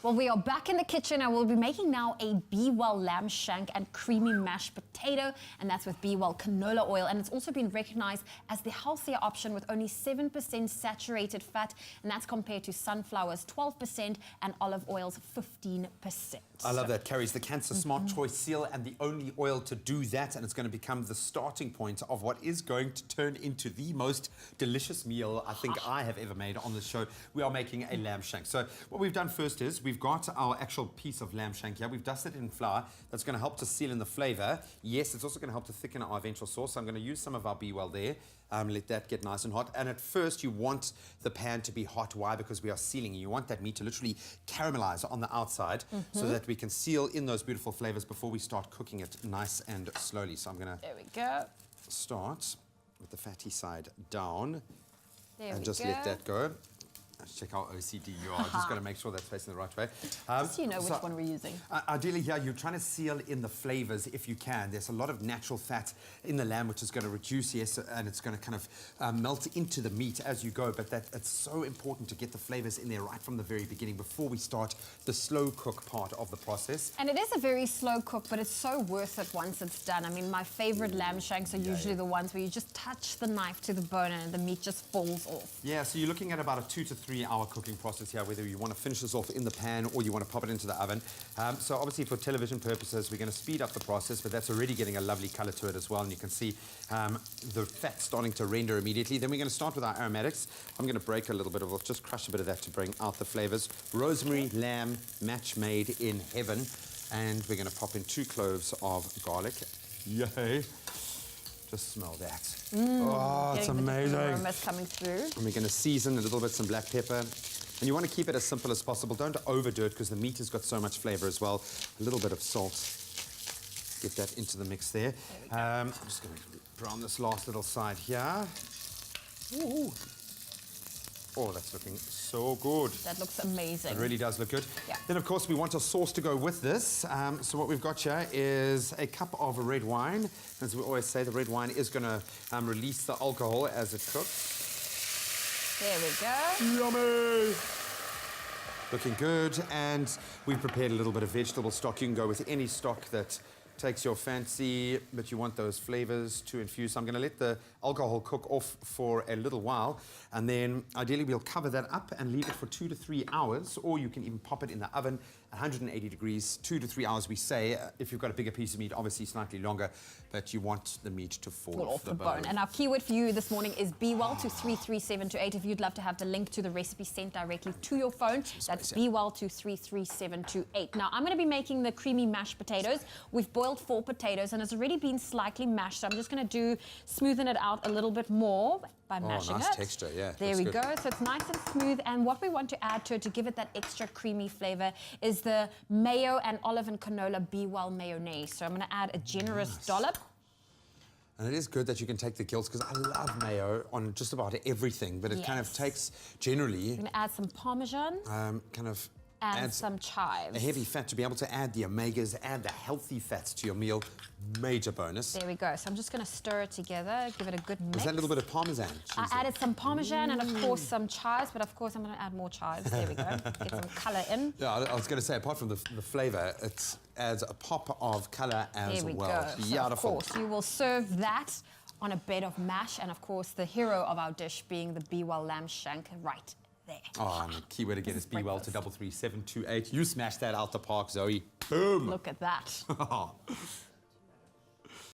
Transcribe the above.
Well, we are back in the kitchen and we'll be making now a Be Well lamb shank and creamy mashed potato, and that's with Be Well canola oil. And it's also been recognized as the healthier option with only 7% saturated fat, and that's compared to sunflower's 12% and olive oil's 15%. I love that. Carries the Cancer Smart Choice seal and the only oil to do that, and it's going to become the starting point of what is going to turn into the most delicious meal I think I have ever made on the show. We are making a lamb shank. So what we've done first is we've got our actual piece of lamb shank here. We've dusted it in flour. That's going to help to seal in the flavor. Yes, it's also going to help to thicken our eventual sauce. So I'm going to use some of our Be Well there. Let that get nice and hot. And at first you want the pan to be hot. Why? Because we are sealing. You want that meat to literally caramelize on the outside so that we can seal in those beautiful flavors before we start cooking it nice and slowly. So I'm going to There we go. start with the fatty side down There and we just go. let that go. Let's check how OCD you are. Just got to make sure that's facing the right way. So you know which one we're using. Ideally here, you're trying to seal in the flavors if you can. There's a lot of natural fat in the lamb, which is going to reduce, yes, and it's going to kind of melt into the meat as you go. But it's so important to get the flavors in there right from the very beginning before we start the slow cook part of the process. And it is a very slow cook, but it's so worth it once it's done. I mean, my favorite lamb shanks are usually the ones where you just touch the knife to the bone and the meat just falls off. Yeah, so you're looking at about a 2 to 3 hour cooking process here, whether you want to finish this off in the pan or you want to pop it into the oven. So obviously for television purposes, we're going to speed up the process, but that's already getting a lovely color to it as well. And you can see the fat starting to render immediately. Then we're going to start with our aromatics. I'm going to break a little bit of, just crush a bit of that to bring out the flavors. Rosemary, lamb, match made in heaven. And we're going to pop in 2 cloves of garlic. Yay. Just smell that. Oh, it's amazing. Aromas coming through. And we're going to season a little bit some black pepper. And you want to keep it as simple as possible. Don't overdo it because the meat has got so much flavor as well. A little bit of salt. Get that into the mix there. I'm just going to brown this last little side here. Ooh. Oh, that's looking so good. That looks amazing. It really does look good. Yeah. Then, of course, we want a sauce to go with this. So what we've got here is a cup of red wine. As we always say, the red wine is going to release the alcohol as it cooks. There we go. Yummy! Looking good. And we've prepared a little bit of vegetable stock. You can go with any stock that takes your fancy, but you want those flavors to infuse. So I'm going to let the alcohol cook off for a little while, and then ideally we'll cover that up and leave it for 2 to 3 hours, or you can even pop it in the oven, 180 degrees, 2 to 3 hours we say. If you've got a bigger piece of meat, obviously slightly longer, but you want the meat to fall off the bone. And our keyword for you this morning is Be Well to 33728. If you'd love to have the link to the recipe sent directly to your phone, that's Be Well to 33728. Now, I'm going to be making the creamy mashed potatoes. We've boiled 4 potatoes and it's already been slightly mashed, so I'm just going to smoothen it out a little bit more by mashing nice it. texture, yeah. There we go. So it's nice and smooth, and what we want to add to it to give it that extra creamy flavor is the mayo and olive and canola Be Well mayonnaise. So I'm going to add a generous dollop. And it is good that you can take the guilt, because I love mayo on just about everything, but it kind of takes, generally... I'm going to add some Parmesan. kind of and some chives. A heavy fat to be able to add the omegas, add the healthy fats to your meal. Major bonus. There we go. So I'm just going to stir it together, give it a good mix. Is that a little bit of Parmesan? I added some Parmesan and, of course, some chives, but, of course, I'm going to add more chives. There we go. Get some colour in. Yeah, I was going to say, apart from the flavour, it adds a pop of colour as well. There we go. So, of course, you will serve that on a bed of mash, and, of course, the hero of our dish being the Be Well lamb shank right there. Oh, and the keyword again is Be Well to 33728. You smashed that out the park, Zoe. Boom! Look at that.